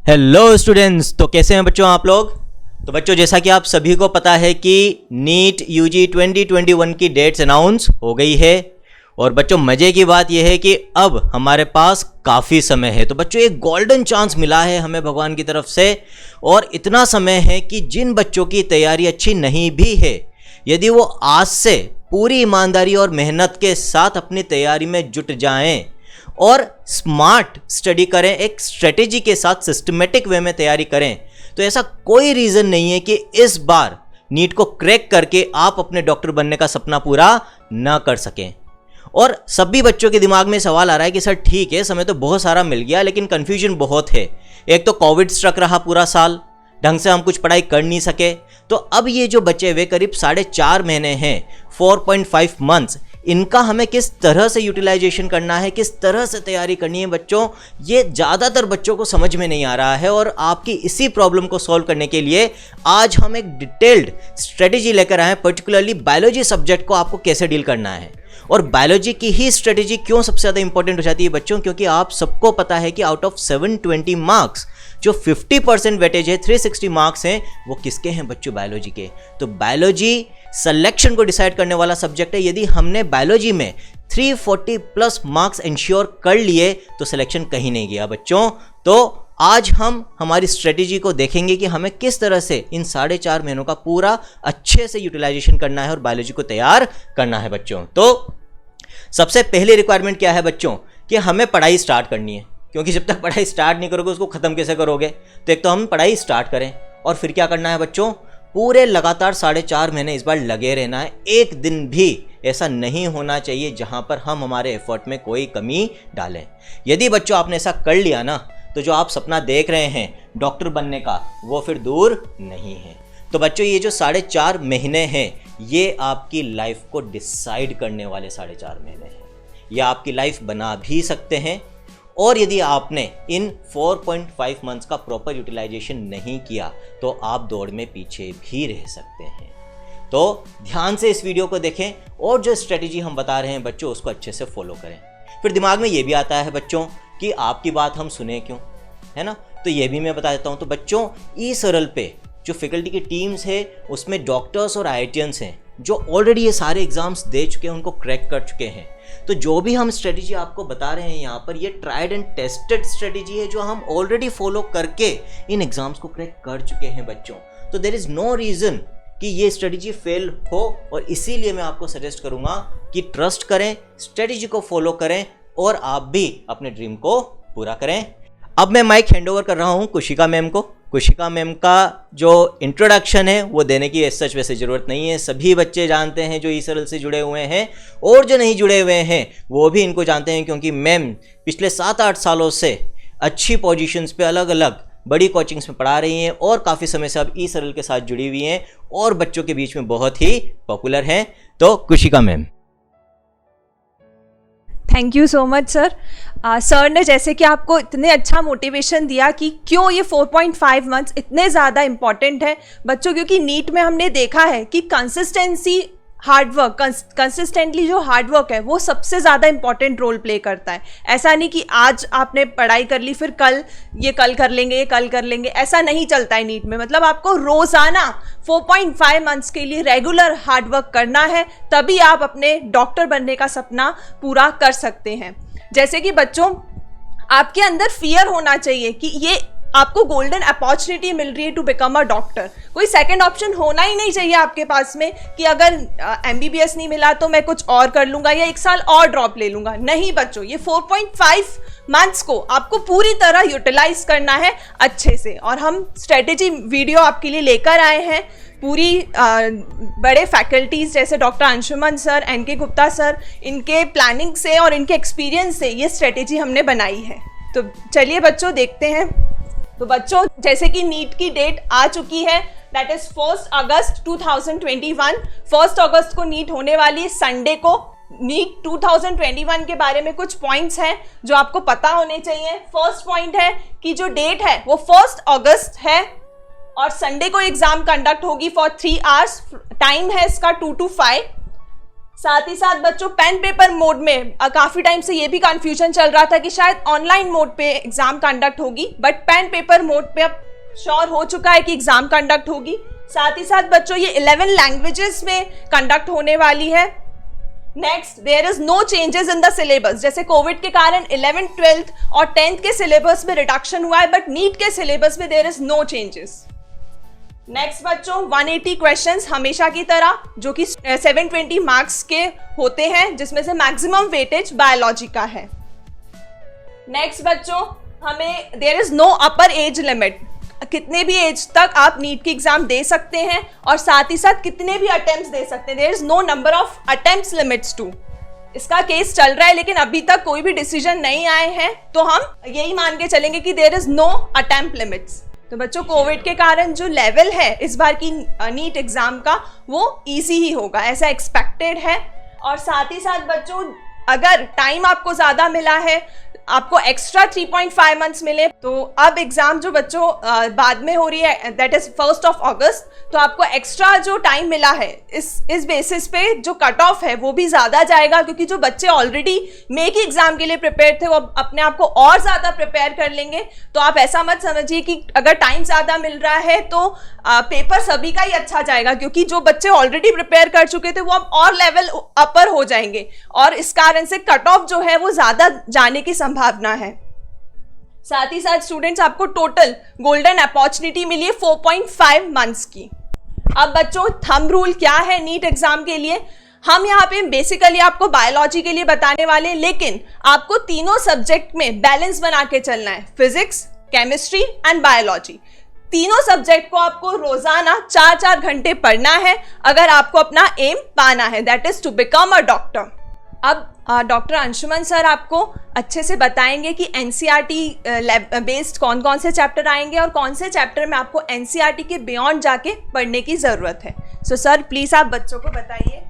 Hello students, तो कैसे हैं बच्चों आप लोग। तो बच्चों, जैसा कि आप सभी को पता है कि नीट यूजी 2021 की डेट्स अनाउंस हो गई है। और बच्चों, मज़े की बात यह है कि अब हमारे पास काफ़ी समय है। तो बच्चों, एक गोल्डन चांस मिला है हमें भगवान की तरफ से, और इतना समय है कि जिन बच्चों की तैयारी अच्छी नहीं भी है, यदि वो आज से पूरी ईमानदारी और मेहनत के साथ अपनी तैयारी में जुट जाएं और स्मार्ट स्टडी करें, एक स्ट्रेटेजी के साथ सिस्टमेटिक वे में तैयारी करें, तो ऐसा कोई रीज़न नहीं है कि इस बार नीट को क्रैक करके आप अपने डॉक्टर बनने का सपना पूरा ना कर सकें। और सभी बच्चों के दिमाग में सवाल आ रहा है कि सर ठीक है, समय तो बहुत सारा मिल गया, लेकिन कन्फ्यूजन बहुत है। एक तो कोविड स्ट्रक रहा पूरा साल, ढंग से हम कुछ पढ़ाई कर नहीं सके। तो अब ये जो बचे हुए करीब 4.5 महीने हैं, 4.5 मंथ्स, इनका हमें किस तरह से यूटिलाइजेशन करना है, किस तरह से तैयारी करनी है बच्चों, ये ज़्यादातर बच्चों को समझ में नहीं आ रहा है। और आपकी इसी प्रॉब्लम को सॉल्व करने के लिए आज हम एक डिटेल्ड स्ट्रेटेजी लेकर आए हैं, पर्टिकुलरली बायोलॉजी सब्जेक्ट को आपको कैसे डील करना है। और बायोलॉजी की ही स्ट्रेटेजी क्यों सबसे ज़्यादा इंपॉर्टेंट हो जाती है बच्चों, क्योंकि आप सबको पता है कि आउट ऑफ 720 मार्क्स जो 50% वेटेज है, 360 मार्क्स हैं, वो किसके हैं बच्चों, बायोलॉजी के। तो बायोलॉजी सिलेक्शन को डिसाइड करने वाला सब्जेक्ट है। यदि हमने बायोलॉजी में 340 प्लस मार्क्स इंश्योर कर लिए तो सिलेक्शन कहीं नहीं गया बच्चों। तो आज हम हमारी स्ट्रेटेजी को देखेंगे कि हमें किस तरह से इन 4.5 महीनों का पूरा अच्छे से यूटिलाइजेशन करना है और बायोलॉजी को तैयार करना है बच्चों। तो सबसे पहली रिक्वायरमेंट क्या है बच्चों, कि हमें पढ़ाई स्टार्ट करनी है, क्योंकि जब तक पढ़ाई स्टार्ट नहीं करोगे उसको ख़त्म कैसे करोगे। तो एक तो हम पढ़ाई स्टार्ट करें, और फिर क्या करना है बच्चों, पूरे लगातार 4.5 महीने इस बार लगे रहना है। एक दिन भी ऐसा नहीं होना चाहिए जहां पर हम हमारे एफर्ट में कोई कमी डालें। यदि बच्चों आपने ऐसा कर लिया ना, तो जो आप सपना देख रहे हैं डॉक्टर बनने का, वो फिर दूर नहीं है। तो बच्चों, ये जो 4.5 महीने हैं, ये आपकी लाइफ को डिसाइड करने वाले 4.5 महीने हैं। ये आपकी लाइफ बना भी सकते हैं, और यदि आपने इन 4.5 मंथ्स का प्रॉपर यूटिलाइजेशन नहीं किया तो आप दौड़ में पीछे भी रह सकते हैं। तो ध्यान से इस वीडियो को देखें, और जो स्ट्रेटेजी हम बता रहे हैं बच्चों, उसको अच्छे से फॉलो करें। फिर दिमाग में ये भी आता है बच्चों कि आपकी बात हम सुने क्यों, है ना। तो ये भी मैं बता देता हूँ। तो बच्चों, ई सरल पे जो फैकल्टी की टीम्स है, उसमें डॉक्टर्स और IITians हैं जो ऑलरेडी ये सारे एग्जाम्स दे चुके हैं, उनको क्रैक कर चुके हैं। तो जो भी हम स्ट्रेटेजी आपको बता रहे हैं यहाँ पर, ये ट्राइड एंड टेस्टेड स्ट्रेटेजी है जो हम ऑलरेडी फॉलो करके इन एग्जाम्स को क्रैक कर चुके हैं बच्चों। तो देयर इज़ नो रीज़न कि ये स्ट्रेटेजी फेल हो, और इसीलिए मैं आपको सजेस्ट करूँगा कि ट्रस्ट करें, स्ट्रेटेजी को फॉलो करें, और आप भी अपने ड्रीम को पूरा करें। अब मैं माइक हैंडओवर कर रहा हूँ कुशिका मैम को। कुशिका मैम का जो इंट्रोडक्शन है वो देने की सच वैसे ज़रूरत नहीं है, सभी बच्चे जानते हैं जो ई सरल से जुड़े हुए हैं, और जो नहीं जुड़े हुए हैं वो भी इनको जानते हैं, क्योंकि मैम पिछले 7-8 सालों से अच्छी पोजीशंस पे अलग अलग बड़ी कोचिंग्स में पढ़ा रही हैं, और काफ़ी समय से अब ई सरल के साथ जुड़ी हुई हैं, और बच्चों के बीच में बहुत ही पॉपुलर हैं। तो Kushika ma'am. Thank you so much sir. Sir ने जैसे कि आपको इतने अच्छा मोटिवेशन दिया कि क्यों ये 4.5 मंथ्स इतने ज़्यादा इम्पॉर्टेंट है बच्चों, क्योंकि नीट में हमने देखा है कि कंसिस्टेंसी, हार्डवर्क, कंसिस्टेंटली जो हार्डवर्क है वो सबसे ज़्यादा इंपॉर्टेंट रोल प्ले करता है। ऐसा नहीं कि आज आपने पढ़ाई कर ली फिर कल कर लेंगे, ये कल कर लेंगे, ऐसा नहीं चलता है नीट में। मतलब आपको रोज़ाना 4.5 मंथ्स के लिए रेगुलर हार्डवर्क करना है, तभी आप अपने डॉक्टर बनने का सपना पूरा कर सकते हैं। जैसे कि बच्चों, आपके अंदर फियर होना चाहिए कि ये आपको गोल्डन अपॉर्चुनिटी मिल रही है टू बिकम अ डॉक्टर। कोई सेकंड ऑप्शन होना ही नहीं चाहिए आपके पास में कि अगर MBBS नहीं मिला तो मैं कुछ और कर लूँगा या 1 साल और ड्रॉप ले लूँगा। नहीं बच्चों, ये 4.5 मंथ्स को आपको पूरी तरह यूटिलाइज करना है अच्छे से। और हम स्ट्रेटेजी वीडियो आपके लिए लेकर आए हैं, पूरी बड़े फैकल्टीज़ जैसे doctor Anshuman sir, NK Gupta sir, इनके प्लानिंग से और इनके एक्सपीरियंस से ये स्ट्रेटेजी हमने बनाई है। तो चलिए बच्चों देखते हैं। तो बच्चों, जैसे कि नीट की डेट आ चुकी है, दैट इज 1 अगस्त 2021। 1 अगस्त को नीट होने वाली संडे को। नीट 2021 के बारे में कुछ पॉइंट्स हैं जो आपको पता होने चाहिए। फर्स्ट पॉइंट है कि जो डेट है वो 1 अगस्त है, और संडे को एग्जाम कंडक्ट होगी फॉर 3 आवर्स। टाइम है इसका 2 to 5। साथ ही साथ बच्चों पेन पेपर मोड में काफी टाइम से ये भी कंफ्यूजन चल रहा था कि शायद ऑनलाइन मोड पे एग्जाम कंडक्ट होगी, बट पेन पेपर मोड पे अब श्योर हो चुका है कि एग्जाम कंडक्ट होगी। साथ ही साथ बच्चों ये 11 लैंग्वेजेस में कंडक्ट होने वाली है। Next, there is no changes in the syllabus. जैसे कोविड के कारण 11th, 12th और 10th के सिलेबस में रिडक्शन हुआ है, बट नीट के सिलेबस में there is no changes. Next बच्चों 180 क्वेश्चंस हमेशा की तरह, जो कि 720 मार्क्स के होते हैं, जिसमें से मैक्सिमम वेटेज बायोलॉजी का है। नेक्स्ट बच्चों हमें there is no upper age limit, कितने भी एज तक आप नीट की एग्जाम दे सकते हैं और साथ ही साथ कितने भी अटेम्प्ट्स दे सकते हैं। There is no number of attempts limits too. इसका केस चल रहा है लेकिन अभी तक कोई भी डिसीजन नहीं आए हैं, तो हम यही मान के चलेंगे कि there is no attempt limits. तो बच्चों कोविड के कारण जो लेवल है इस बार की नीट एग्जाम का वो इजी ही होगा, ऐसा एक्सपेक्टेड है। और साथ ही साथ बच्चों अगर टाइम आपको ज़्यादा मिला है, आपको एक्स्ट्रा 3.5 मंथ्स मिले, तो अब एग्जाम जो बच्चों बाद में हो रही है दैट इज 1 अगस्त, तो आपको एक्स्ट्रा जो टाइम मिला है इस बेसिस पे जो कट ऑफ है वो भी ज़्यादा जाएगा, क्योंकि जो बच्चे ऑलरेडी मे की एग्जाम के लिए प्रिपेयर थे वो अपने आप को और ज़्यादा प्रिपेयर कर लेंगे। तो आप ऐसा मत समझिए कि अगर टाइम ज़्यादा मिल रहा है तो पेपर सभी का ही अच्छा जाएगा, क्योंकि जो बच्चे ऑलरेडी प्रिपेयर कर चुके थे वो अब और लेवल अपर हो जाएंगे और इस कारण से कट ऑफ जो है वो ज़्यादा जाने की संभावना है। साथ ही साथ स्टूडेंट्स आपको टोटल गोल्डन अपॉर्चुनिटी मिली है 4.5 मंथ्स की। अब बच्चों थंब रूल क्या है नीट एग्जाम के लिए, हम यहाँ पे बेसिकली आपको बायोलॉजी के लिए बताने वाले हैं, लेकिन आपको तीनों सब्जेक्ट में बैलेंस बना के चलना है, फिजिक्स, केमिस्ट्री एंड बायोलॉजी। तीनों सब्जेक्ट को आपको रोजाना 4-4 घंटे पढ़ना है अगर आपको अपना एम पाना है, that is to become a doctor. अब डॉक्टर अंशुमन सर आपको अच्छे से बताएंगे कि एनसीईआरटी बेस्ड कौन कौन से चैप्टर आएंगे और कौन से चैप्टर में आपको एनसीईआरटी के बियॉन्ड जाके पढ़ने की ज़रूरत है। सो सर प्लीज़ आप बच्चों को बताइए।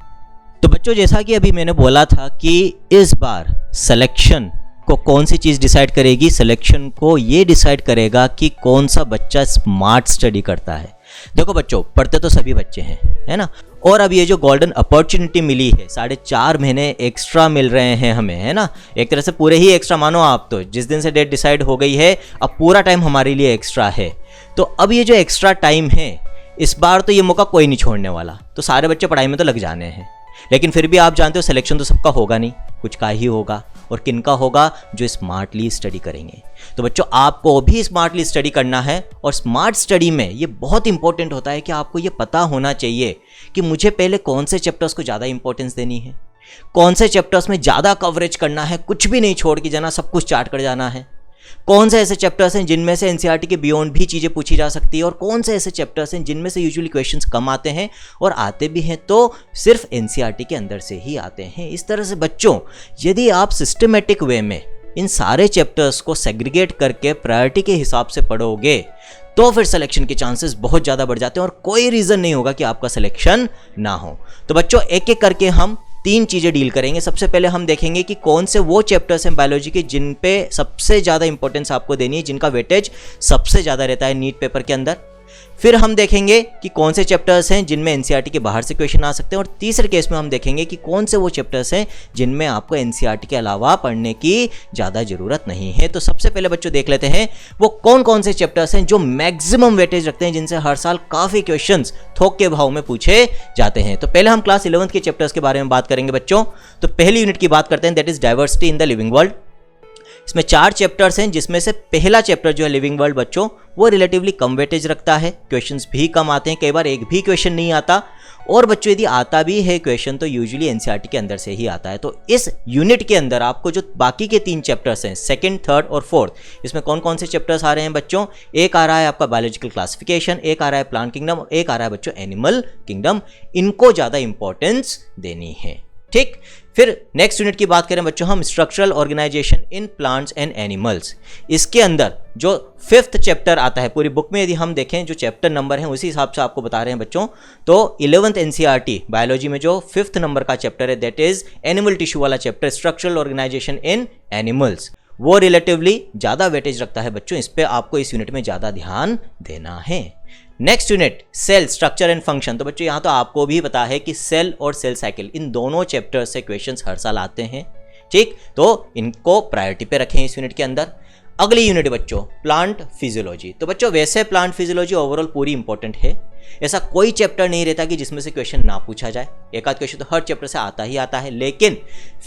तो बच्चों जैसा कि अभी मैंने बोला था कि इस बार सिलेक्शन को कौन सी चीज़ डिसाइड करेगी, सिलेक्शन को ये डिसाइड करेगा कि कौन सा बच्चा स्मार्ट स्टडी करता है। देखो बच्चों पढ़ते तो सभी बच्चे हैं, है ना, और अब ये जो गोल्डन अपॉर्चुनिटी मिली है, 4.5 महीने एक्स्ट्रा मिल रहे हैं हमें, है ना, एक तरह से पूरे ही एक्स्ट्रा मानो आप, तो जिस दिन से डेट डिसाइड हो गई है अब पूरा टाइम हमारे लिए एक्स्ट्रा है। तो अब ये जो एक्स्ट्रा टाइम है इस बार तो ये मौका कोई नहीं छोड़ने वाला, तो सारे बच्चे पढ़ाई में तो लग जाने हैं, लेकिन फिर भी आप जानते हो सिलेक्शन तो सबका होगा नहीं, कुछ का ही होगा, और किनका होगा, जो स्मार्टली स्टडी करेंगे। तो बच्चों आपको भी स्मार्टली स्टडी करना है, और स्मार्ट स्टडी में ये बहुत इंपॉर्टेंट होता है कि आपको ये पता होना चाहिए कि मुझे पहले कौन से चैप्टर्स को ज़्यादा इंपॉर्टेंस देनी है, कौन से चैप्टर्स में ज़्यादा कवरेज करना है, कुछ भी नहीं छोड़ के जाना, सब कुछ चार्ट कर जाना है, कौन से ऐसे चैप्टर्स हैं जिनमें से एनसीईआरटी के बियॉन्ड भी चीज़ें पूछी जा सकती है, और कौन से ऐसे चैप्टर्स हैं जिनमें से यूजुअली क्वेश्चंस कम आते हैं, और आते भी हैं तो सिर्फ एनसीईआरटी के अंदर से ही आते हैं। इस तरह से बच्चों यदि आप सिस्टमेटिक वे में इन सारे चैप्टर्स को सेग्रीगेट करके प्रायोरिटी के हिसाब से पढ़ोगे तो फिर सिलेक्शन के चांसेस बहुत ज़्यादा बढ़ जाते हैं, और कोई रीज़न नहीं होगा कि आपका सिलेक्शन ना हो। तो बच्चों एक एक करके हम 3 चीज़ें डील करेंगे। सबसे पहले हम देखेंगे कि कौन से वो चैप्टर्स हैं बायोलॉजी के जिन पे सबसे ज़्यादा इंपॉर्टेंस आपको देनी है, जिनका वेटेज सबसे ज़्यादा रहता है नीट पेपर के अंदर। फिर हम देखेंगे कि कौन से चैप्टर्स हैं जिनमें एनसीईआरटी के बाहर से क्वेश्चन आ सकते हैं, और तीसरे केस में हम देखेंगे कि कौन से वो चैप्टर्स हैं जिनमें आपको एनसीईआरटी के अलावा पढ़ने की ज़्यादा ज़रूरत नहीं है। तो सबसे पहले बच्चों देख लेते हैं वो कौन कौन से चैप्टर्स हैं जो मैक्सिमम वेटेज रखते हैं, जिनसे हर साल काफ़ी क्वेश्चंस थोक के भाव में पूछे जाते हैं। तो पहले हम क्लास 11th के चैप्टर्स के बारे में बात करेंगे बच्चों। तो पहली यूनिट की बात करते हैं, that is diversity in the living world. इसमें 4 चैप्टर्स हैं, जिसमें से पहला चैप्टर जो है लिविंग वर्ल्ड बच्चों वो रिलेटिवली कम वेटेज रखता है, क्वेश्चंस भी कम आते हैं, कई बार एक भी क्वेश्चन नहीं आता, और बच्चों यदि आता भी है क्वेश्चन तो यूजुअली एनसीईआरटी के अंदर से ही आता है। तो इस यूनिट के अंदर आपको जो बाकी के 3 चैप्टर्स हैं, 2nd, 3rd और 4th, इसमें कौन कौन से चैप्टर्स आ रहे हैं बच्चों, एक आ रहा है आपका बायोलॉजिकल क्लासिफिकेशन, एक आ रहा है प्लांट किंगडम, और एक आ रहा है बच्चों एनिमल किंगडम। इनको ज़्यादा इंपॉर्टेंस देनी है, ठीक। फिर नेक्स्ट यूनिट की बात करें बच्चों हम, structural organisation in plants and animals. इसके अंदर जो 5th चैप्टर आता है पूरी बुक में, यदि हम देखें जो चैप्टर नंबर है उसी हिसाब से आपको बता रहे हैं बच्चों, तो 11th एनसीईआरटी बायोलॉजी में जो 5th नंबर का चैप्टर है दैट इज एनिमल टिश्यू वाला चैप्टर, स्ट्रक्चरल ऑर्गेनाइजेशन इन एनिमल्स, वो रिलेटिवली ज़्यादा वेटेज रखता है बच्चों। इस पर आपको इस यूनिट में ज़्यादा ध्यान देना है। Next unit cell structure and function. तो बच्चों यहाँ तो आपको भी पता है कि सेल और सेल साइकिल इन दोनों चैप्टर से क्वेश्चंस हर साल आते हैं, ठीक, तो इनको प्रायोरिटी पे रखें इस यूनिट के अंदर। अगली यूनिट बच्चों प्लांट फिजियोलॉजी। तो बच्चों वैसे प्लांट फिजियोलॉजी ओवरऑल पूरी इंपॉर्टेंट है, ऐसा कोई चैप्टर नहीं रहता कि जिसमें से क्वेश्चन ना पूछा जाए, एक आध क्वेश्चन तो हर चैप्टर से आता ही आता है, लेकिन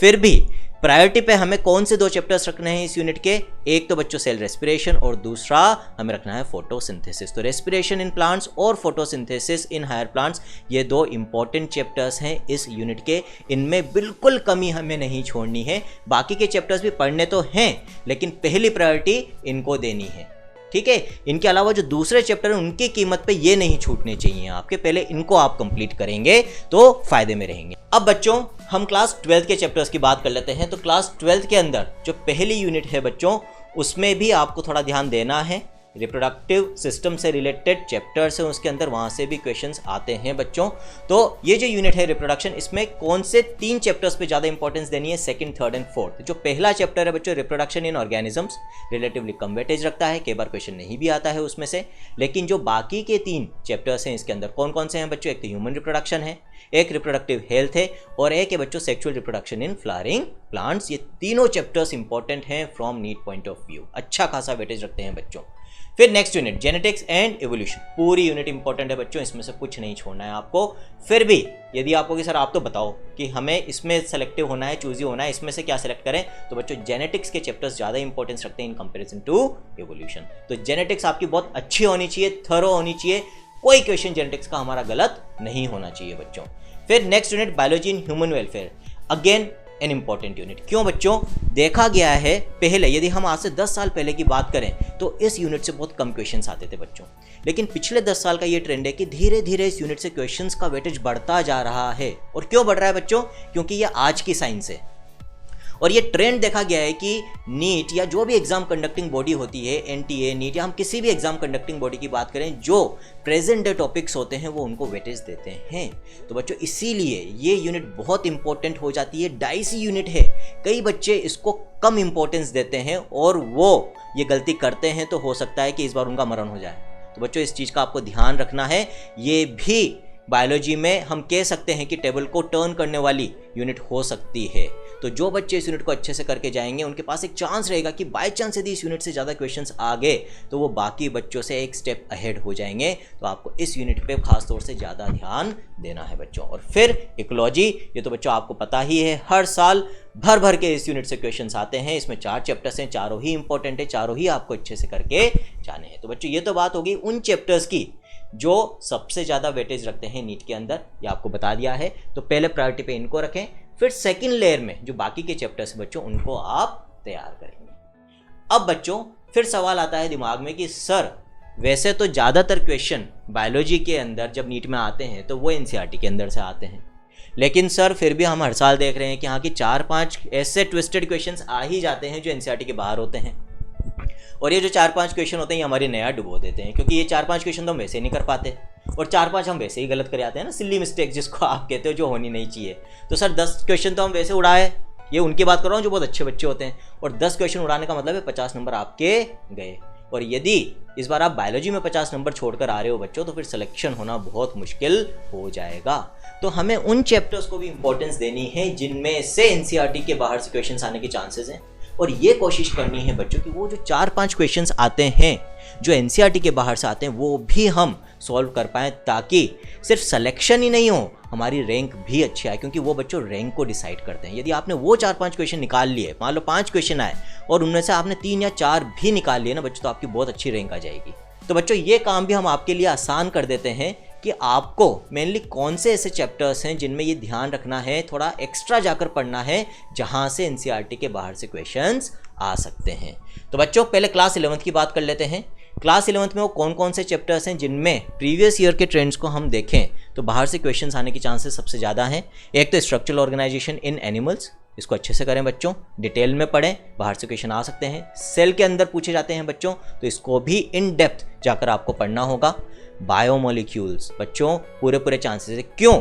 फिर भी प्रायोरिटी पे हमें कौन से दो चैप्टर्स रखने हैं इस यूनिट के, एक तो बच्चों सेल रेस्पिरेशन और दूसरा हमें रखना है फोटोसिंथेसिस। तो रेस्पिरेशन इन प्लांट्स और फोटोसिंथेसिस इन हायर प्लांट्स, ये दो इंपॉर्टेंट चैप्टर्स हैं इस यूनिट के, इनमें बिल्कुल कमी हमें नहीं छोड़नी है। बाकी के चैप्टर्स भी पढ़ने तो हैं, लेकिन पहली प्रायोरिटी इनको देनी है, ठीक है। इनके अलावा जो दूसरे चैप्टर हैं उनकी कीमत पे ये नहीं छूटने चाहिए आपके, पहले इनको आप कंप्लीट करेंगे तो फायदे में रहेंगे। अब बच्चों हम क्लास 12 के चैप्टर्स की बात कर लेते हैं। तो क्लास 12 के अंदर जो पहली यूनिट है बच्चों, उसमें भी आपको थोड़ा ध्यान देना है। रिप्रोडक्टिव सिस्टम से रिलेटेड चैप्टर्स हैं उसके अंदर, वहाँ से भी क्वेश्चंस आते हैं बच्चों। तो ये जो यूनिट है रिप्रोडक्शन, इसमें कौन से 3 चैप्टर्स पे ज़्यादा इंपॉर्टेंस देनी है, सेकंड, थर्ड एंड फोर्थ। जो पहला चैप्टर है बच्चों reproduction in organisms, relatively come weightage रखता है, कई बार क्वेश्चन नहीं भी आता है उसमें से। लेकिन जो बाकी के 3 चैप्टर्स हैं इसके अंदर कौन कौन से हैं बच्चों, एक तो ह्यूमन रिप्रोडक्शन है, एक रिप्रोडक्टिव हेल्थ है, और एक है बच्चों sexual reproduction in flowering plants. ये तीनों चैप्टर्स इंपॉर्टेंट हैं from NEET point of view, अच्छा खासा वेटेज रखते हैं बच्चों। फिर next unit genetics and evolution, पूरी यूनिट इंपॉर्टेंट है बच्चों, इसमें से कुछ नहीं छोड़ना है आपको। फिर भी यदि आपको कि सर आप तो बताओ कि हमें इसमें सेलेक्टिव होना है, चूजी होना है, इसमें से क्या सेलेक्ट करें, तो बच्चों जेनेटिक्स के चैप्टर्स ज़्यादा इंपॉर्टेंस रखते हैं इन कंपेरिजन टू एवोल्यूशन। तो जेनेटिक्स आपकी बहुत अच्छी होनी चाहिए, थरो होनी चाहिए, कोई क्वेश्चन जेनेटिक्स का हमारा गलत नहीं होना चाहिए बच्चों। फिर next unit biology in human welfare, again an important unit. क्यों बच्चों, देखा गया है पहले यदि हम आज से 10 साल पहले की बात करें तो इस यूनिट से बहुत कम क्वेश्चंस आते थे बच्चों, लेकिन पिछले 10 साल का ये ट्रेंड है कि धीरे धीरे इस यूनिट से क्वेश्चंस का वेटेज बढ़ता जा रहा है। और क्यों बढ़ रहा है बच्चों, क्योंकि ये आज की साइंस है और ये ट्रेंड देखा गया है कि नीट या जो भी एग्जाम कंडक्टिंग बॉडी होती है, एनटीए, नीट या हम किसी भी एग्जाम कंडक्टिंग बॉडी की बात करें, जो प्रेजेंट डे टॉपिक्स होते हैं वो उनको वेटेज देते हैं। तो बच्चों इसीलिए ये यूनिट बहुत इंपॉर्टेंट हो जाती है, डाइसी यूनिट है। कई बच्चे इसको कम इंपॉर्टेंस देते हैं और वो ये गलती करते हैं, तो हो सकता है कि इस बार उनका मरण हो जाए। तो बच्चों इस चीज़ का आपको ध्यान रखना है। ये भी बायोलॉजी में हम कह सकते हैं कि टेबल को टर्न करने वाली यूनिट हो सकती है। तो जो बच्चे इस यूनिट को अच्छे से करके जाएंगे उनके पास एक चांस रहेगा कि बाय चांस यदि इस यूनिट से ज़्यादा क्वेश्चंस आ गए तो वो बाकी बच्चों से एक स्टेप अहेड हो जाएंगे। तो आपको इस यूनिट पे खास तौर से ज़्यादा ध्यान देना है बच्चों। और फिर इकोलॉजी, ये तो बच्चों आपको पता ही है, हर साल भर भर के इस यूनिट से क्वेश्चंस आते हैं। इसमें 4 चैप्टर्स हैं, चारों ही इंपॉर्टेंट है, चारों ही आपको अच्छे से करके जाने हैं। तो बच्चों ये तो बात होगी उन चैप्टर्स की जो सबसे ज़्यादा वेटेज रखते हैं नीट के अंदर, ये आपको बता दिया है। तो पहले प्रायोरिटी पे इनको रखें, फिर सेकंड लेयर में जो बाकी के चैप्टर्स हैं बच्चों उनको आप तैयार करेंगे। अब बच्चों फिर सवाल आता है दिमाग में कि सर वैसे तो ज़्यादातर क्वेश्चन बायोलॉजी के अंदर जब नीट में आते हैं तो वो एनसीईआरटी के अंदर से आते हैं, लेकिन सर फिर भी हम हर साल देख रहे हैं कि हाँ कि 4-5 ऐसे ट्विस्टेड क्वेश्चंस आ ही जाते हैं जो एनसीईआरटी के बाहर होते हैं। और ये जो 4-5 क्वेश्चन होते हैं ये हमारी नया डुबो देते हैं, क्योंकि ये 4-5 क्वेश्चन तो हम वैसे नहीं कर पाते और 4-5 हम वैसे ही गलत कर जाते हैं ना, सिली मिस्टेक जिसको आप कहते हो, जो होनी नहीं चाहिए। तो सर 10 क्वेश्चन तो हम वैसे उड़ाए, ये उनकी बात कर रहा हूँ जो बहुत अच्छे बच्चे होते हैं, और 10 क्वेश्चन उड़ाने का मतलब है 50 नंबर आपके गए। और यदि इस बार आप बायोलॉजी में 50 नंबर छोड़कर आ रहे हो बच्चों तो फिर सिलेक्शन होना बहुत मुश्किल हो जाएगा। तो हमें उन चैप्टर्स को भी इंपॉर्टेंस देनी है जिनमें से एनसीईआरटी के बाहर से क्वेश्चंस आने के चांसेस हैं, और ये कोशिश करनी है बच्चों कि वो जो 4-5 क्वेश्चंस आते हैं जो एनसीईआरटी के बाहर से आते हैं वो भी हम सॉल्व कर पाएँ, ताकि सिर्फ सिलेक्शन ही नहीं हो, हमारी रैंक भी अच्छी आए, क्योंकि वो बच्चों रैंक को डिसाइड करते हैं। यदि आपने वो 4-5 क्वेश्चन निकाल लिए, मान लो 5 क्वेश्चन आए और उनमें से आपने 3 या 4 भी निकाल लिए ना बच्चों, तो आपकी बहुत अच्छी रैंक आ जाएगी। तो बच्चों ये काम भी हम आपके लिए आसान कर देते हैं कि आपको मेनली कौन से ऐसे चैप्टर्स हैं जिनमें ये ध्यान रखना है, थोड़ा एक्स्ट्रा जाकर पढ़ना है, जहां से एनसीईआरटी के बाहर से क्वेश्चंस आ सकते हैं। तो बच्चों पहले क्लास 11th की बात कर लेते हैं। क्लास 11th में वो कौन कौन से चैप्टर्स हैं जिनमें प्रीवियस ईयर के ट्रेंड्स को हम देखें तो बाहर से क्वेश्चंस आने के चांसेस सबसे ज़्यादा हैं। एक तो स्ट्रक्चरल ऑर्गेनाइजेशन इन एनिमल्स, इसको अच्छे से करें बच्चों, डिटेल में पढ़ें, बाहर से क्वेश्चन आ सकते हैं। सेल के अंदर पूछे जाते हैं बच्चों, तो इसको भी इन डेप्थ जाकर आपको पढ़ना होगा। बायोमोलिक्यूल्स बच्चों पूरे चांसेस है, क्यों?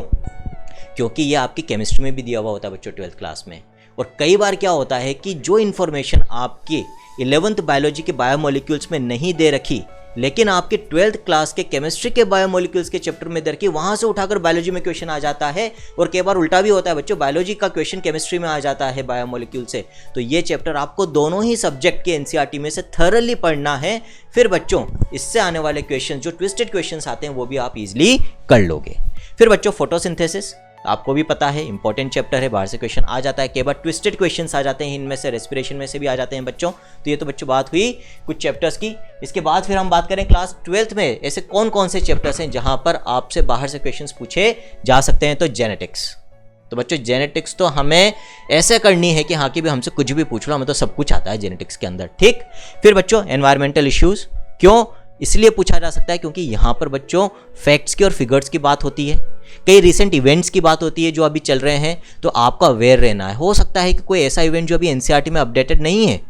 क्योंकि ये आपकी केमिस्ट्री में भी दिया हुआ होता है बच्चों 12th क्लास में। और कई बार क्या होता है कि जो इन्फॉर्मेशन आपकी 11th बायोलॉजी के बायोमोलिक्यूल्स में नहीं दे रखी, लेकिन आपके 12th क्लास के केमिस्ट्री के बायोमोलिक्यूल्स के चैप्टर में दर की वहां से उठाकर बायोलॉजी में क्वेश्चन आ जाता है, और कई बार उल्टा भी होता है बच्चों, बायोलॉजी का क्वेश्चन केमिस्ट्री में आ जाता है बायोमोलिक्यूल से। तो ये चैप्टर आपको दोनों ही सब्जेक्ट के एनसीईआरटी में से थरली पढ़ना है, फिर बच्चों इससे आने वाले क्वेश्चन जो ट्विस्टेड क्वेश्चन आते हैं वो भी आप इजिली कर लोगे। फिर बच्चों फोटोसिंथेसिस आपको भी पता है इंपॉर्टेंट चैप्टर है, बाहर से क्वेश्चन आ जाता है, कई बार ट्विस्टेड क्वेश्चंस आ जाते हैं, इनमें से रेस्पिरेशन में से भी आ जाते हैं बच्चों। तो ये तो बच्चों बात हुई कुछ चैप्टर्स की। इसके बाद फिर हम बात करें क्लास 12th में ऐसे कौन कौन से चैप्टर्स हैं जहां पर आपसे बाहर से क्वेश्चंस पूछे जा सकते हैं। तो जेनेटिक्स, तो बच्चों जेनेटिक्स तो हमें ऐसे करनी है कि हाँ कि भी हमसे कुछ भी पूछ लो, हमें तो सब कुछ आता है जेनेटिक्स के अंदर, ठीक। फिर बच्चों एनवायरमेंटल इश्यूज, क्यों इसलिए पूछा जा सकता है क्योंकि यहाँ पर बच्चों फैक्ट्स की और फिगर्स की बात होती है, कई रिसेंट इवेंट्स की बात होती है जो अभी चल रहे हैं, तो आपको अवेयर रहना है। हो सकता है कि कोई ऐसा इवेंट जो अभी एनसीईआरटी में अपडेटेड नहीं है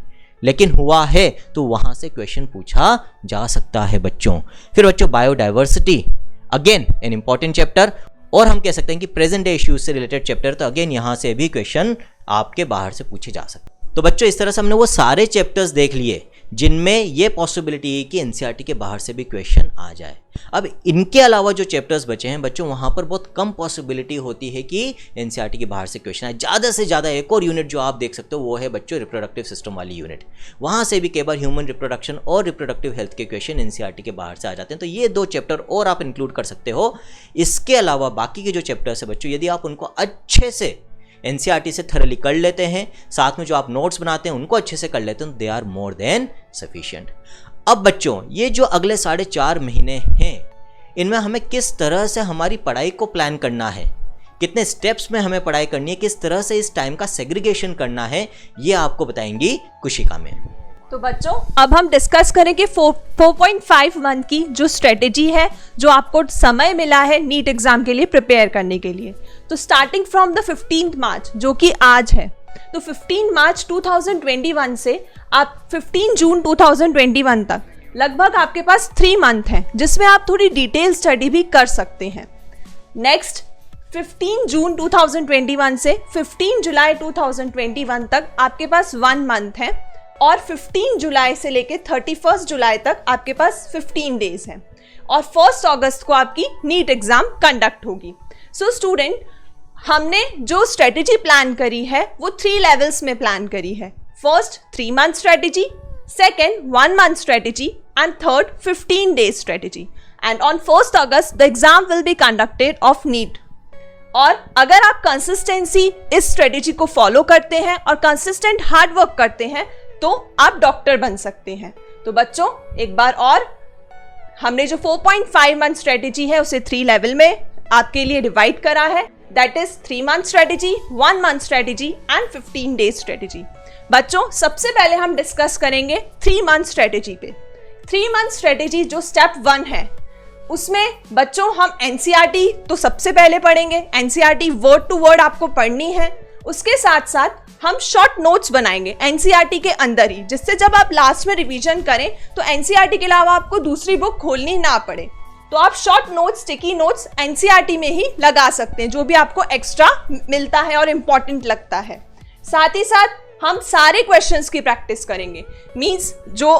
लेकिन हुआ है, तो वहां से क्वेश्चन पूछा जा सकता है बच्चों। फिर बच्चों biodiversity, again an important chapter, और हम कह सकते हैं कि प्रेजेंट डे इश्यूज से रिलेटेड चैप्टर, तो अगेन यहां से भी क्वेश्चन आपके बाहर से पूछे जा सकते हैं। तो बच्चों इस तरह से हमने वो सारे चैप्टर्स देख लिए जिनमें ये पॉसिबिलिटी है कि एनसीईआरटी के बाहर से भी क्वेश्चन आ जाए। अब इनके अलावा जो चैप्टर्स बचे हैं बच्चों, वहां पर बहुत कम पॉसिबिलिटी होती है कि एनसीईआरटी के बाहर से क्वेश्चन आए। ज़्यादा से ज़्यादा एक और यूनिट जो आप देख सकते हो वो है बच्चों रिप्रोडक्टिव सिस्टम वाली यूनिट, वहां से भी कई बार ह्यूमन रिप्रोडक्शन और रिप्रोडक्टिव हेल्थ के क्वेश्चन एनसीईआरटी के बाहर से आ जाते हैं। तो ये 2 चैप्टर और आप इंक्लूड कर सकते हो। इसके अलावा बाकी के जो चैप्टर्स है बच्चों, यदि आप उनको अच्छे से एनसीईआरटी से थरली कर लेते हैं, साथ में जो आप नोट्स बनाते हैं उनको अच्छे से कर लेते हैं, they are more than sufficient. अब बच्चों ये जो अगले 4.5 महीने हैं, इनमें हमें किस तरह से हमारी पढ़ाई को प्लान करना है, कितने स्टेप्स में हमें पढ़ाई करनी है, किस तरह से इस टाइम का सेग्रीगेशन करना है, ये आपको बताएंगी कुशिका में। तो बच्चों अब हम डिस्कस करेंगे 4.5 मंथ की जो स्ट्रेटेजी है, जो आपको समय मिला है नीट एग्जाम के लिए प्रिपेयर करने के लिए। तो स्टार्टिंग फ्रॉम द 15 मार्च जो कि आज है, तो 15 मार्च 2021 से आप 15 जून 2021 तक लगभग आपके पास 3 मंथ हैं जिसमें आप थोड़ी डिटेल स्टडी भी कर सकते हैं। नेक्स्ट 15 जून 2021 से 15 जुलाई 2021 तक आपके पास 1 मंथ है, और 15 जुलाई से लेके 31 जुलाई तक आपके पास 15 डेज हैं, और 1 अगस्त को आपकी नीट एग्जाम कंडक्ट होगी। सो स्टूडेंट, हमने जो स्ट्रेटेजी प्लान करी है वो 3 लेवल्स में प्लान करी है। First 3 month strategy, second 1 month strategy, and third 15 days strategy. And on 1 August the exam will be conducted of NEET. और अगर आप कंसिस्टेंसी इस स्ट्रेटेजी को फॉलो करते हैं और कंसिस्टेंट हार्ड वर्क करते हैं तो आप डॉक्टर बन सकते हैं। तो बच्चों एक बार और, हमने जो 4.5 मंथ स्ट्रेटेजी है उसे 3 लेवल में आपके लिए डिवाइड करा है, that is 3 month strategy, 1 month strategy and 15 days strategy. बच्चों सबसे पहले हम डिस्कस करेंगे 3 मंथ स्ट्रेटेजी पे। 3 मंथ स्ट्रेटेजी जो स्टेप 1 है उसमें बच्चों हम एनसीईआरटी तो सबसे पहले पढ़ेंगे, एनसीईआरटी वर्ड टू वर्ड आपको पढ़नी है। उसके साथ साथ हम शॉर्ट नोट्स बनाएंगे एनसीईआरटी के अंदर ही, जिससे जब आप लास्ट में रिवीजन करें तो एनसीईआरटी के अलावा आपको दूसरी बुक खोलनी ना पड़े। तो आप short notes, sticky notes NCERT में ही लगा सकते हैं, जो भी आपको एक्स्ट्रा मिलता है और इम्पॉर्टेंट लगता है। साथ ही साथ हम सारे क्वेश्चंस की प्रैक्टिस करेंगे, मींस जो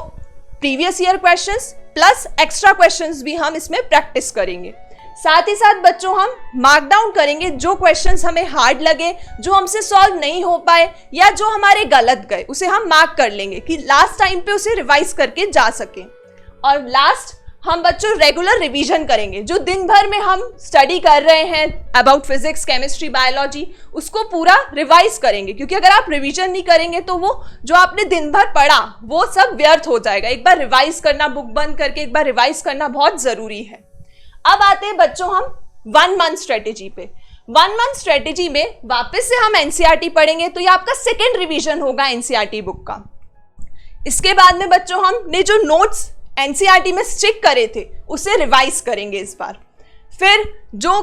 previous year questions plus extra questions भी हम इसमें प्रैक्टिस करेंगे। साथ ही साथ बच्चों हम मार्क डाउन करेंगे जो क्वेश्चंस हमें हार्ड लगे, जो हमसे सॉल्व नहीं हो पाए या जो हमारे गलत गए, उसे हम मार्क कर लेंगे कि लास्ट टाइम पे उसे रिवाइज करके जा सके। और लास्ट हम बच्चों रेगुलर रिवीजन करेंगे, जो दिन भर में हम स्टडी कर रहे हैं अबाउट फिजिक्स, केमिस्ट्री, बायोलॉजी, उसको पूरा रिवाइज करेंगे, क्योंकि अगर आप रिवीजन नहीं करेंगे तो वो जो आपने दिन भर पढ़ा वो सब व्यर्थ हो जाएगा। एक बार रिवाइज करना, बुक बंद करके एक बार रिवाइज करना बहुत जरूरी है। अब आते हैं बच्चों हम 1 मंथ स्ट्रेटेजी पे। 1 मंथ स्ट्रेटेजी में वापस से हम एनसीईआरटी पढ़ेंगे, तो ये आपका सेकेंड रिवीजन होगा एनसीईआरटी बुक का। इसके बाद में बच्चों हमने जो नोट्स एनसीईआरटी में स्टिक करे थे उसे रिवाइज करेंगे इस बार। फिर जो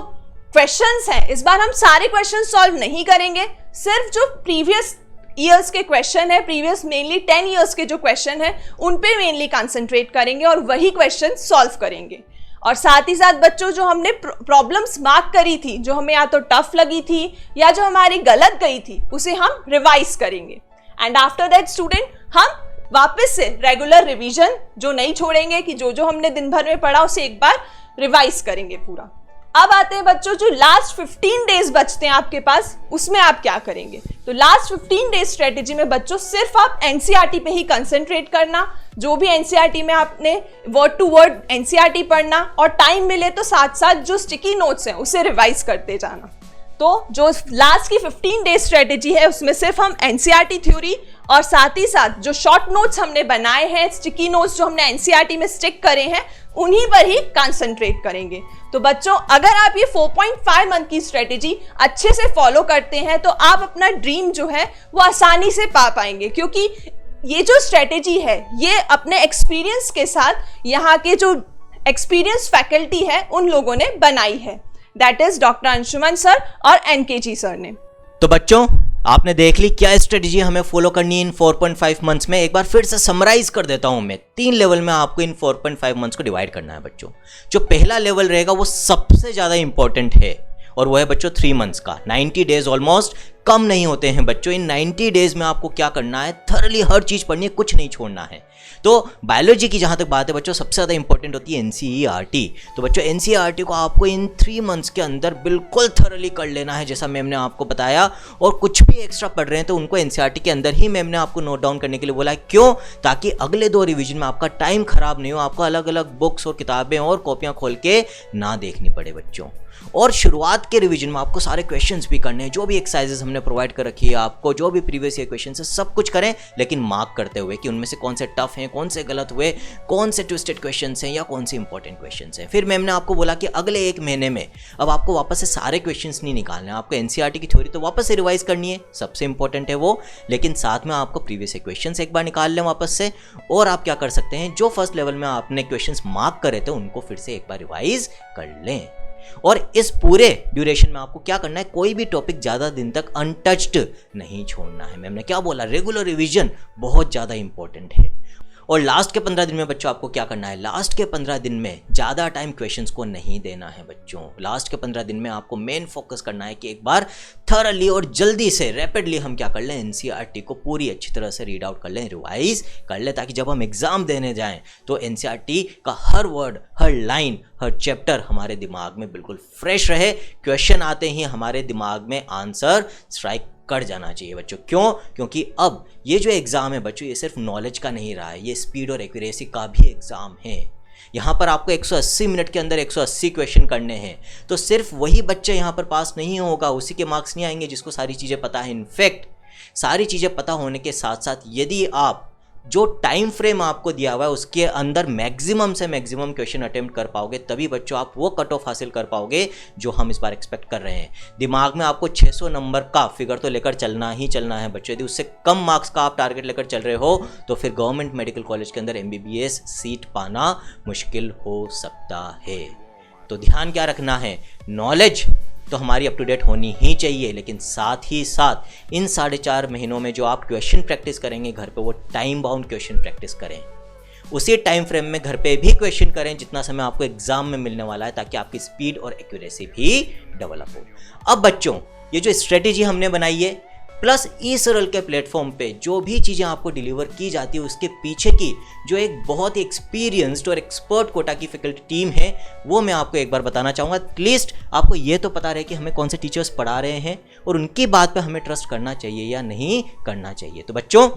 क्वेश्चंस हैं इस बार हम सारे क्वेश्चन सॉल्व नहीं करेंगे, सिर्फ जो प्रीवियस ईयर्स के क्वेश्चन है, प्रीवियस मेनली 10 ईयर्स के जो क्वेश्चन है उन पे मेनली कंसंट्रेट करेंगे और वही क्वेश्चन सॉल्व करेंगे। और साथ ही साथ बच्चों जो हमने प्रॉब्लम्स मार्क करी थी, जो हमें या तो टफ लगी थी या जो हमारी गलत गई थी, उसे हम रिवाइज करेंगे। एंड आफ्टर दैट स्टूडेंट हम वापस से रेगुलर रिवीजन जो नहीं छोड़ेंगे कि जो जो हमने दिन भर में पढ़ा उसे एक बार रिवाइज करेंगे पूरा। अब आते हैं बच्चों, जो लास्ट 15 डेज बचते हैं आपके पास, उसमें आप क्या करेंगे। तो लास्ट 15 डेज स्ट्रेटेजी में बच्चों सिर्फ आप एनसीईआरटी पे ही कंसंट्रेट करना, जो भी एनसीईआरटी में आपने वर्ड टू वर्ड एनसीईआरटी पढ़ना, और टाइम मिले तो साथ साथ जो स्टिकी नोट्स हैं उसे रिवाइज करते जाना। तो जो लास्ट की 15 डेज स्ट्रेटेजी है उसमें सिर्फ हम एनसीईआरटी थ्योरी और साथ ही साथ जो शॉर्ट नोट्स हमने बनाए हैं, स्टिकी नोट्स जो हमने एनसीईआरटी में स्टिक करे हैं, उन्हीं पर ही कंसंट्रेट करेंगे। तो बच्चों, अगर आप ये 4.5 मंथ की स्ट्रेटेजी अच्छे से फॉलो करते हैं तो आप अपना ड्रीम जो है वो आसानी से पा पाएंगे, क्योंकि ये जो स्ट्रेटेजी है ये अपने एक्सपीरियंस के साथ यहाँ के जो एक्सपीरियंस फैकल्टी है उन लोगों ने बनाई है, that is doctor Anshuman sir और एनकेजी सर ने। तो बच्चों, आपने देख ली क्या स्ट्रेटजी हमें फॉलो करनी है इन 4.5 मंथ्स में। एक बार फिर से समराइज कर देता हूं मैं, 3 लेवल में आपको इन 4.5 मंथ्स को डिवाइड करना है बच्चों। जो पहला लेवल रहेगा वो सबसे ज्यादा इंपॉर्टेंट है और वो है बच्चों 3 मंथ्स का। 90 डेज ऑलमोस्ट कम नहीं होते हैं बच्चों। इन 90 डेज में आपको क्या करना है, थरली हर चीज पढ़नी है, कुछ नहीं छोड़ना है। तो बायोलॉजी की जहां तक बात है बच्चों, सबसे ज़्यादा इंपॉर्टेंट होती है एनसीईआरटी। तो बच्चों एनसीईआरटी को आपको इन 3 मंथ्स के अंदर बिल्कुल थरली कर लेना है, जैसा मैम ने आपको बताया। और कुछ भी एक्स्ट्रा पढ़ रहे हैं तो उनको एनसीईआरटी के अंदर ही मैम ने आपको नोट डाउन करने के लिए बोला है। क्यों? ताकि अगले 2 रिवीजन में आपका टाइम खराब नहीं हो, आपको अलग अलग बुक्स और किताबें और कॉपियां खोल के ना देखनी पड़े बच्चों। और शुरुआत के रिवीजन में आपको सारे क्वेश्चंस भी करने हैं, जो भी एक्सरसाइजेस हमने प्रोवाइड कर रखी है आपको, जो भी प्रीवियस ईयर क्वेश्चंस है सब कुछ करें, लेकिन मार्क करते हुए कि उनमें से कौन से टफ हैं, कौन से गलत हुए, कौन से ट्विस्टेड क्वेश्चंस हैं या कौन से इंपॉर्टेंट क्वेश्चंस हैं। फिर मैम ने आपको बोला कि अगले 1 महीने में अब आपको वापस से सारे क्वेश्चंस नहीं निकालने हैं, आपको एनसीईआरटी की थ्योरी तो वापस से रिवाइज करनी है, सबसे इंपॉर्टेंट है वो, लेकिन साथ में आपको प्रीवियस ईयर क्वेश्चंस एक बार निकाल लें वापस से। और आप क्या कर सकते हैं, जो फर्स्ट लेवल में आपने क्वेश्चंस मार्क करे थे उनको फिर से एक बार रिवाइज कर लें। और इस पूरे ड्यूरेशन में आपको क्या करना है, कोई भी टॉपिक ज़्यादा दिन तक अनटच्ड नहीं छोड़ना है। मैम ने क्या बोला, रेगुलर रिवीजन बहुत ज़्यादा इंपॉर्टेंट है। और लास्ट के 15 दिन में बच्चों आपको क्या करना है, लास्ट के 15 दिन में ज़्यादा टाइम क्वेश्चंस को नहीं देना है बच्चों। लास्ट के 15 दिन में आपको मेन फोकस करना है कि एक बार थरली और जल्दी से रैपिडली हम क्या कर लें, एनसीईआरटी को पूरी अच्छी तरह से रीड आउट कर लें, रिवाइज कर लें, ताकि जब हम एग्जाम देने जाएं तो एनसीईआरटी का हर वर्ड, हर लाइन, हर चैप्टर हमारे दिमाग में बिल्कुल फ्रेश रहे। क्वेश्चन आते ही हमारे दिमाग में आंसर स्ट्राइक कर जाना चाहिए बच्चों। क्यों? क्योंकि अब ये जो एग्ज़ाम है बच्चों, ये सिर्फ नॉलेज का नहीं रहा है, ये स्पीड और एक्यूरेसी का भी एग्ज़ाम है। यहाँ पर आपको 180 मिनट के अंदर 180 क्वेश्चन करने हैं। तो सिर्फ वही बच्चे यहाँ पर पास नहीं होगा, उसी के मार्क्स नहीं आएंगे जिसको सारी चीज़ें पता है। इनफैक्ट सारी चीज़ें पता होने के साथ साथ यदि आप जो टाइम फ्रेम आपको दिया हुआ है उसके अंदर मैक्सिमम से मैक्सिमम क्वेश्चन अटेम्प्ट कर पाओगे, तभी बच्चों आप वो कट ऑफ हासिल कर पाओगे जो हम इस बार एक्सपेक्ट कर रहे हैं। दिमाग में आपको 600 नंबर का फिगर तो लेकर चलना ही चलना है बच्चों। यदि उससे कम मार्क्स का आप टारगेट लेकर चल रहे हो तो फिर गवर्नमेंट मेडिकल कॉलेज के अंदर MBBS सीट पाना मुश्किल हो सकता है। तो ध्यान क्या रखना है, नॉलेज तो हमारी अप टू डेट होनी ही चाहिए, लेकिन साथ ही साथ इन 4.5 महीनों में जो आप क्वेश्चन प्रैक्टिस करेंगे घर पे, वो टाइम बाउंड क्वेश्चन प्रैक्टिस करें। उसी टाइम फ्रेम में घर पे भी क्वेश्चन करें जितना समय आपको एग्जाम में मिलने वाला है, ताकि आपकी स्पीड और एक्यूरेसी भी डेवलप हो। अब बच्चों, ये जो स्ट्रेटेजी हमने बनाई है प्लस ई-सरल के प्लेटफॉर्म पे जो भी चीज़ें आपको डिलीवर की जाती है, उसके पीछे की जो एक बहुत ही एक्सपीरियंस्ड और एक्सपर्ट कोटा की फैकल्टी टीम है, वो मैं आपको एक बार बताना चाहूँगा। एटलीस्ट आपको ये तो पता रहे कि हमें कौन से टीचर्स पढ़ा रहे हैं और उनकी बात पे हमें ट्रस्ट करना चाहिए या नहीं करना चाहिए। तो बच्चों,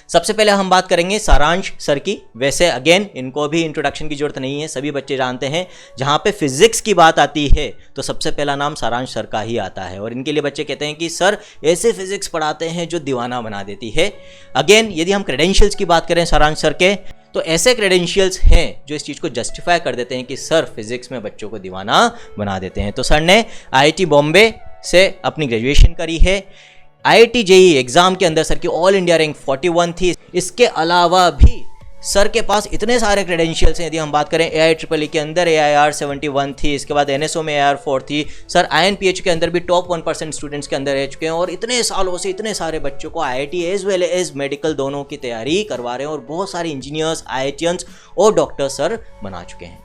सबसे पहले हम बात करेंगे सारांश सर की। वैसे अगेन इनको भी इंट्रोडक्शन की जरूरत नहीं है, सभी बच्चे जानते हैं। जहाँ पे फिजिक्स की बात आती है तो सबसे पहला नाम सारांश सर का ही आता है, और इनके लिए बच्चे कहते हैं कि सर ऐसे फिजिक्स पढ़ाते हैं जो दीवाना बना देती है। अगेन यदि हम क्रेडेंशियल्स की बात करें सारांश सर के, तो ऐसे क्रेडेंशियल्स हैं जो इस चीज़ को जस्टिफाई कर देते हैं कि सर फिजिक्स में बच्चों को दीवाना बना देते हैं। तो सर ने IIT बॉम्बे से अपनी ग्रेजुएशन करी है। IIT JEE एग्ज़ाम के अंदर सर की ऑल इंडिया रैंक 41 थी। इसके अलावा भी सर के पास इतने सारे क्रेडेंशियल्स हैं। यदि हम बात करें AIEEE के अंदर AIR 71 थी, इसके बाद NSO में AIR 4 थी। सर INPH के अंदर भी टॉप 1% स्टूडेंट्स के अंदर रह चुके हैं, और इतने सालों से इतने सारे बच्चों को IIT as well as medical दोनों की तैयारी करवा रहे हैं, और बहुत सारे इंजीनियर्स, IITians और डॉक्टर सर बना चुके हैं।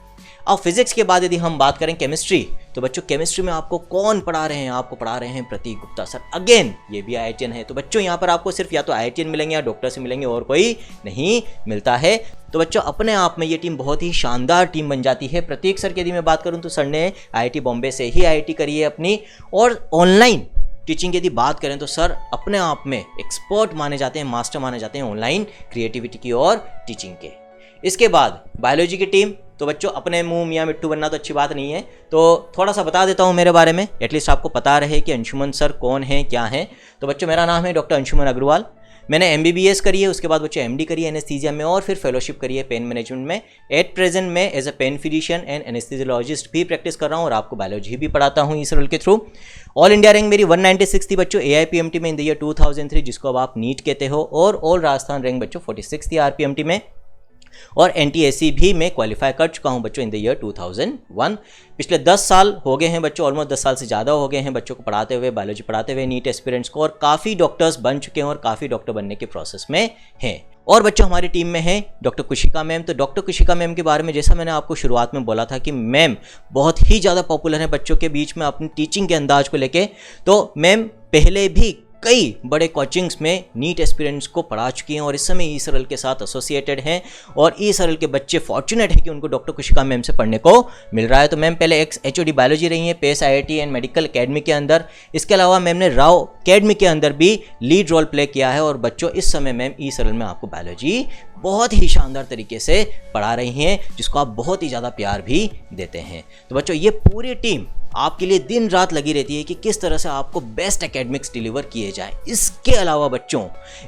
अब फिजिक्स के बाद यदि हम बात करें केमिस्ट्री, तो बच्चों केमिस्ट्री में आपको कौन पढ़ा रहे हैं? आपको पढ़ा रहे हैं प्रतीक गुप्ता सर। अगेन ये भी IITian है। तो बच्चों यहाँ पर आपको सिर्फ या तो IITian मिलेंगे या डॉक्टर से मिलेंगे, और कोई नहीं मिलता है। तो बच्चों अपने आप में ये टीम बहुत ही शानदार टीम बन जाती है। प्रतीक सर की यदि मैं बात करूँ तो सर ने IIT बॉम्बे से ही IIT करी है अपनी, और ऑनलाइन टीचिंग की यदि बात करें तो सर अपने आप में एक्सपर्ट माने जाते हैं, मास्टर माने जाते हैं ऑनलाइन क्रिएटिविटी की और टीचिंग के। इसके बाद बायोलॉजी की टीम, तो बच्चों अपने मुंह मियाँ मिट्टू बनना तो अच्छी बात नहीं है, तो थोड़ा सा बता देता हूँ मेरे बारे में, एटलीस्ट आपको पता रहे कि अंशुमन सर कौन है, क्या है। तो बच्चों मेरा नाम है डॉक्टर अंशुमन अग्रवाल। मैंने MBBS करी है, उसके बाद बच्चों MD करी है एनेस्थीसिया में, और फिर फेलोशिप करी है पेन मैनेजमेंट में। एट प्रेजेंट में as a pain physician and anaesthesiologist भी प्रैक्टिस कर रहा हूँ, और आपको बायोलॉजी भी पढ़ाता हूँ इस रोल के थ्रू। ऑल इंडिया रैंक मेरी 196 थी बच्चों AIPMT में इन द ईयर 2003, जिसको अब आप नीट कहते हो, और ऑल राजस्थान रैंक बच्चों 46 थी RPMT में, और NTSC भी मैं क्वालिफाई कर चुका हूं बच्चों इन द ईयर 2001। पिछले 10 साल हो गए हैं बच्चों, ऑलमोस्ट 10 साल से ज़्यादा हो गए हैं बच्चों को पढ़ाते हुए, बायोलॉजी पढ़ाते हुए नीट एस्पिरेंट्स को, और काफ़ी डॉक्टर्स बन चुके हैं और काफ़ी डॉक्टर बनने के प्रोसेस में हैं। और बच्चों हमारी टीम में है डॉक्टर कुशिका मैम। तो डॉक्टर कुशिका मैम के बारे में जैसा मैंने आपको शुरुआत में बोला था कि मैम बहुत ही ज़्यादा पॉपुलर है बच्चों के बीच में अपनी टीचिंग के अंदाज को लेके। तो मैम पहले भी कई बड़े कोचिंग्स में नीट एस्पिरेंट्स को पढ़ा चुकी हैं, और इस समय ईसरल के साथ एसोसिएटेड हैं, और ईसरल के बच्चे फॉर्चुनेट है कि उनको डॉक्टर कुशिका मैम से पढ़ने को मिल रहा है। तो मैम पहले एक्स HOD बायोलॉजी रही हैं Pace IIT and medical academy के अंदर। इसके अलावा मैम ने राव अकेडमी के अंदर भी लीड रोल प्ले किया है, और बच्चों इस समय मैम ईसरल में आपको बायोलॉजी बहुत ही शानदार तरीके से पढ़ा रही हैं, जिसको आप बहुत ही ज़्यादा प्यार भी देते हैं। तो बच्चों ये पूरी टीम आपके लिए दिन रात लगी रहती है कि किस तरह से आपको बेस्ट एकेडमिक्स डिलीवर किए जाए। इसके अलावा बच्चों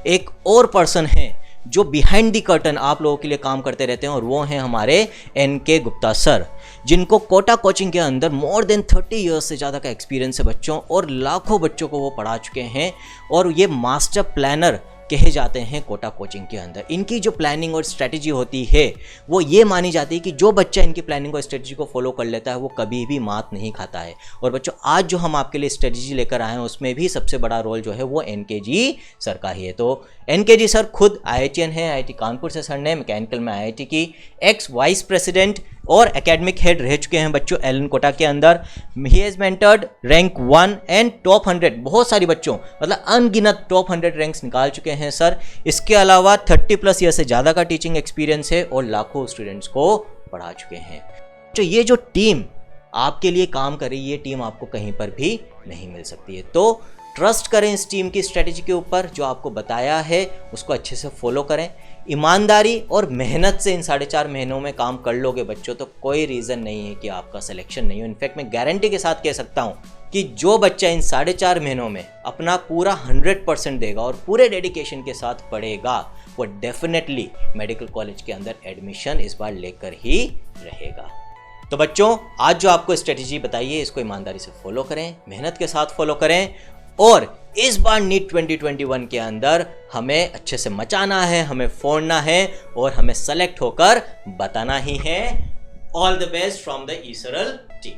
एक और पर्सन है जो बिहाइंड द कर्टन आप लोगों के लिए काम करते रहते हैं, और वो हैं हमारे NK गुप्ता सर, जिनको कोटा कोचिंग के अंदर मोर देन 30 ईयर्स से ज़्यादा का एक्सपीरियंस है बच्चों, और लाखों बच्चों को वो पढ़ा चुके हैं, और ये मास्टर प्लानर कहे जाते हैं कोटा कोचिंग के अंदर। इनकी जो प्लानिंग और स्ट्रेटजी होती है वो ये मानी जाती है कि जो बच्चा इनकी प्लानिंग और स्ट्रेटजी को फॉलो कर लेता है वो कभी भी मात नहीं खाता है। और बच्चों आज जो हम आपके लिए स्ट्रेटजी लेकर आए हैं उसमें भी सबसे बड़ा रोल जो है वो NK जी सर का ही है। तो NK जी सर खुद IITian है, IIT कानपुर से सर ने मैकेनिकल में IIT की एक्स वाइस प्रेसिडेंट और एकेडमिक हेड रह चुके हैं बच्चों एलन कोटा के अंदर। He has mentored rank 1 and top 100 बहुत सारी बच्चों, मतलब अनगिनत टॉप 100 रैंक्स निकाल चुके हैं सर। इसके अलावा 30+ ईयर से ज़्यादा का टीचिंग एक्सपीरियंस है, और लाखों स्टूडेंट्स को पढ़ा चुके हैं। तो ये जो टीम आपके लिए काम कर रही है, ये टीम आपको कहीं पर भी नहीं मिल सकती है। तो ट्रस्ट करें इस टीम की स्ट्रेटजी के ऊपर, जो आपको बताया है उसको अच्छे से फॉलो करें। ईमानदारी और मेहनत से इन 4.5 महीनों में काम कर लोगे बच्चों, तो कोई रीज़न नहीं है कि आपका सिलेक्शन नहीं हो। इनफैक्ट मैं गारंटी के साथ कह सकता हूँ कि जो बच्चा इन 4.5 महीनों में अपना पूरा 100% देगा और पूरे डेडिकेशन के साथ पढ़ेगा, वो डेफिनेटली मेडिकल कॉलेज के अंदर एडमिशन इस बार लेकर ही रहेगा। तो बच्चों आज जो आपको स्ट्रेटजी बताई है इसको ईमानदारी से फॉलो करें, मेहनत के साथ फॉलो करें, और इस बार नीट 2021 के अंदर हमें अच्छे से मचाना है, हमें फोड़ना है, और हमें सेलेक्ट होकर बताना ही है। All the best from the eSaral team.